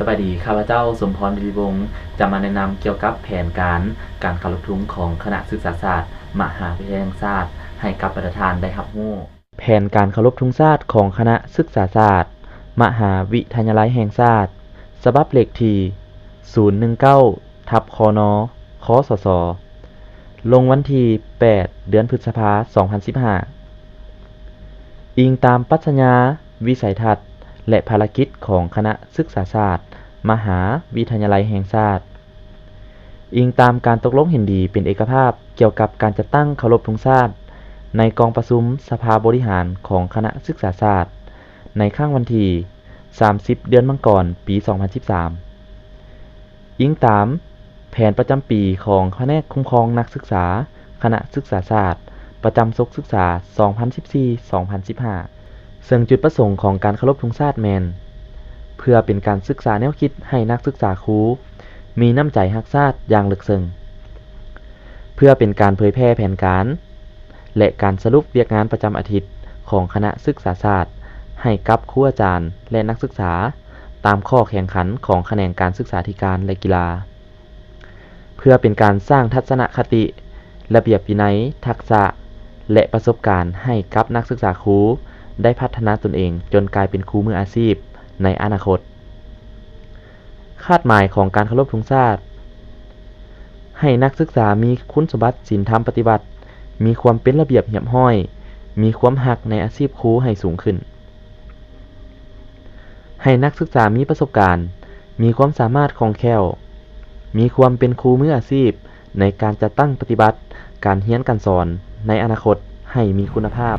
สวัสดีข้าพเจ้าสมพร ดิริวงศ์จะมาแนะนำเกี่ยวกับแผนการเข้ารับทุนของคณะศึกษาศาสตร์มหาวิทยาลัยแห่งชาติให้กับประธานได้รับรู้แผนการเข้ารับทุนศาสตร์ของคณะศึกษาศาสตร์มหาวิทยาลัยแห่งชาติฉบับเลขที่019/คนคศศลงวันที่8เดือนพฤษภาคม2015อิงตามปรัชญาวิสัยทัศน์และภารกิจของคณะศึกษาศาสตร์มหาวิทยาลัยแห่งชาติอิงตามการตกลงเห็นดีเป็นเอกภาพเกี่ยวกับการจัดตั้งเคารพธงชาติในกองประชุมสภาบริหารของคณะศึกษาศาสตร์ในครั้งวันที่30เดือนมังกรปี2013อิงตามแผนประจำปีของแผนกคุ้มครองนักศึกษาคณะศึกษาศาสตร์ประจำศุกศึกษา2014-2015ซึ่งจุดประสงค์ของการเคารพธงชาติแม่นเพื่อเป็นการศึกษาแนวคิดให้นักศึกษาครูมีน้ำใจรักชาติอย่างลึกซึ้งเพื่อเป็นการเผยแพร่แผนการและการสรุปเวียกงานประจำอาทิตย์ของคณะศึกษาศาสตร์ให้กับครูอาจารย์และนักศึกษาตามข้อแข่งขันของแขนงการศึกษาธิการและกีฬาเพื่อเป็นการสร้างทัศนคติระเบียบวินัยทักษะและประสบการณ์ให้กับนักศึกษาครูได้พัฒนาตนเองจนกลายเป็นครูมืออาชีพในอนาคตคาดหมายของการเคารพธงชาติให้นักศึกษามีคุณสมบัติศีลธรรมปฏิบัติมีความเป็นระเบียบเรียบร้อยมีความรักในอาชีพครูให้สูงขึ้นให้นักศึกษามีประสบการณ์มีความสามารถคล่องแคล่วมีความเป็นครูมืออาชีพในการจัดตั้งปฏิบัติการเรียนการสอนในอนาคตให้มีคุณภาพ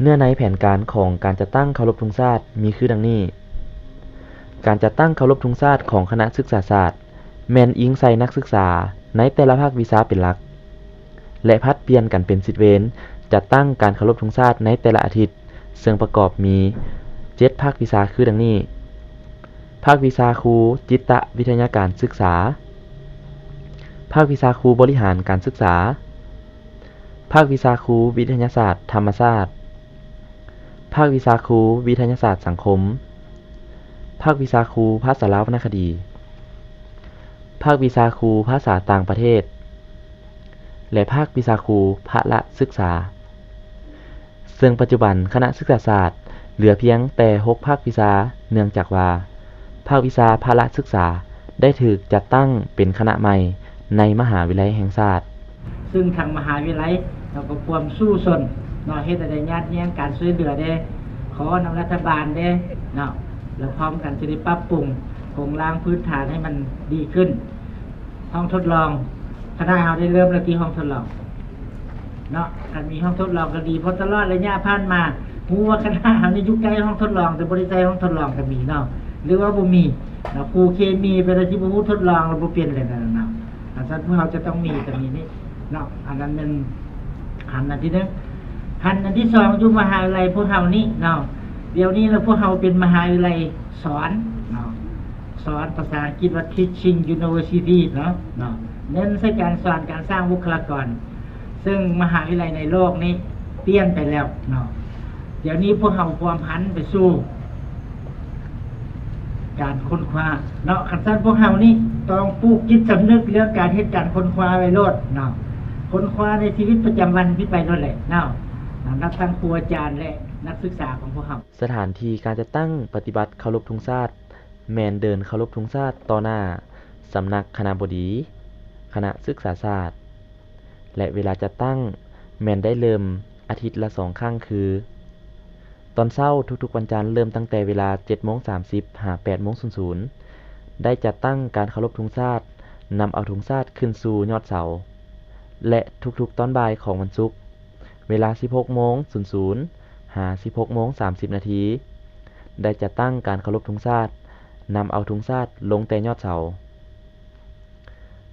เนื้อในแผนการของการจัดตั้งเคารพธงชาติมีคือดังนี้การจัดตั้งเคารพธงชาติของคณะศึกษาศาสตร์แม่นอิงใส่นักศึกษาในแต่ละภาควิชาเป็นหลักและผลัดเปลี่ยนกันเป็นสิทธิเว้นจัดตั้งการเคารพธงชาติในแต่ละอาทิตย์ซึ่งประกอบมี7ภาควิชาคือดังนี้ภาควิชาครูจิตวิทยาการศึกษาภาควิชาครูบริหารการศึกษาภาควิชาครูวิทยาศาสตร์ธรรมศาสตร์ภาควิชาครูวิทยาศาสตร์สังคมภาควิชาครูภาษาลาววรรณคดีภาควิชาครูภาษาต่างประเทศและภาควิชาครูพละศึกษาซึ่งปัจจุบันคณะศึกษาศาสตร์เหลือเพียงแต่6ภาควิชาเนื่องจากว่าภาควิชาพละศึกษาได้ถูกจัดตั้งเป็นคณะใหม่ในมหาวิทยาลัยแห่งชาติซึ่งทางมหาวิทยาลัยเราก็ความสู้สนเนาะเฮ็ดอะไรญาติแย่งการช่วยเหลือได้ขอนำรัฐบาลได้เนาะแล้วพร้อมกันจะได้ปรับปรุงโครงสร้างพื้นฐานให้มันดีขึ้นห้องทดลองคณะเราได้เริ่มแล้วที่ห้องทดลอง เนาะการมีห้องทดลองก็ดีเพราะตลอดระยะผ่านมาฮู้ว่าคณะเฮานี่อยู่ใกล้ห้องทดลองแต่บ่ได้ใช้ห้องทดลองก็มีเนาะหรือว่าบ่มีเนาะครูเคมีไปแล้วที่บ่ฮู้ทดลองแล้วบ่เป็นเลยนั่นเนาะอันนั้นพวกเราจะต้องมีก็มีนี่เนาะอันนั้นเป็นอันที่1อันที่2อยู่มหาวิทยาลัยพวกเฮานี่เนาะเดี๋ยวนี้แล้วพวกเฮาเป็นมหาวิทยาลัยสอนเนาะสอนภาษาอังกฤษว่า teaching university เนาะเน้นใช้การสอนการสร้างบุคลากรซึ่งมหาวิทยาลัยในโลกนี้เปลี่ยนไปแล้วเนาะเดี๋ยวนี้พวกเฮาความหันไปสู่การค้นคว้าเนาะคันซั่นพวกเฮานี่ต้องปลูกจิตสำนึกเรื่องการเฮ็ดการค้นคว้าไว้โลดเนาะค้นคว้าในชีวิตประจำวันที่ไปโลดแหละเนาะนักทั้งครูอาจารย์และนักศึกษาของพวกเฮาสถานที่การจะตั้งปฏิบัติเคารพธงชาติแม่นเดินเคารพธงชาติต่อหน้าสำนักคณบดีคณะศึกษาศาสตร์และเวลาจะตั้งแม่นได้เริ่มอาทิตย์ละ2ครั้งคือตอนเช้าทุกๆวันจันทร์เริ่มตั้งแต่เวลา 7:30 หา 8:00 ได้จัดตั้งการเคารพธงชาตินำเอาธงชาติขึ้นสู่ยอดเสาและทุกๆตอนบ่ายของวันศุกร์เวลา 16:00 หา 16:30 ได้จัดตั้งการเคารพธงชาตินำเอาธงชาติลงแต่ยอดเสา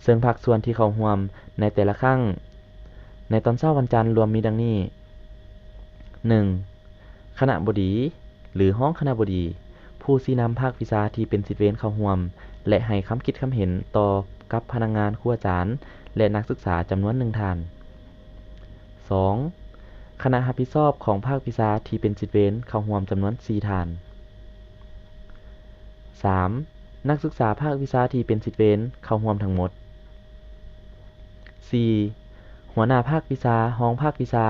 ซึ่งภาคส่วนที่เข้าร่วมในแต่ละครั้งในตอนเช้าวันจันทร์รวมมีดังนี้ 1. คณบดีหรือห้องคณบดีผู้ชี้นำภาควิชาที่เป็นศิษย์เวรเข้าร่วมและให้คำคิดคำเห็นต่อกับพนักงานครูอาจารย์และนักศึกษาจำนวน1ท่าน 2. คณะรับผิดชอบของภาควิชาที่เป็นศิษย์เวรเข้าร่วมจำนวน4ท่าน 3. นักศึกษาภาควิชาที่เป็นศิษย์เวรเข้าร่วมทั้งหมด 4. หัวหน้าภาควิชาห้องภาควิชา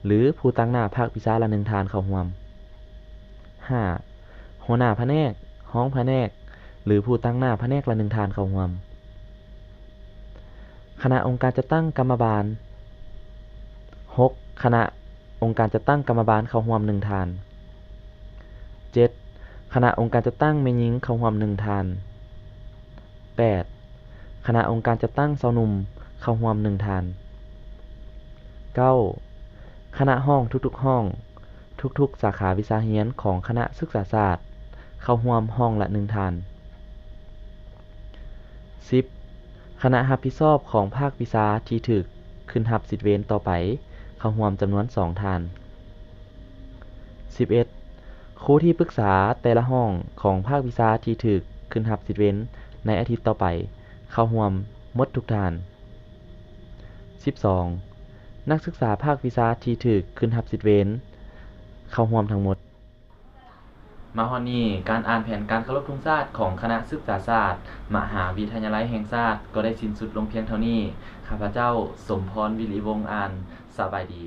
หรือผู้ตั้งหน้าภาควิชาละ1ท่านเข้าร่วม 5. หัวหน้าแผนกห้องแผนกหรือผู้ตั้งหน้าแผนกละ1ท่านเข้าร่วมคณะองค์การจัดตั้งกรรมบาล 6. คณะองค์การจัดตั้งกรรมบาลเข้าร่วม1ท่าน 7. คณะองค์การจัดตั้งแม่หญิงเข้าร่วม1ท่าน 8. คณะองค์การจัดตั้งสาวหนุ่มเข้าร่วม1ท่าน 9. คณะห้องทุกๆห้องทุกๆสาขาวิชาเรียนของคณะศึกษาศาสตร์เข้าร่วมห้องละ1ท่าน 10. คณะรับผิดชอบของภาควิชาที่ถูกขึ้นรับสิทธิ์เวรต่อไปเข้าร่วมจำนวน2ท่าน 11. ครูที่ปรึกษาแต่ละห้องของภาควิชาที่ถูกขึ้นรับสิทธิ์เวรในอาทิตย์ต่อไปเข้าร่วมหมดทุกท่าน 12. นักศึกษาภาควิชาที่ถูกขึ้นรับสิทธิ์เวรเข้าร่วมทั้งหมดมาฮอดนี้การอ่านแผนการเคารพธงชาติของคณะศึกษาศาสตร์มหาวิทยาลัยแห่งชาติก็ได้สิ้นสุดลงเพียงเท่านี้ข้าพเจ้าสมพรวิริวงศ์อ่านสบายดี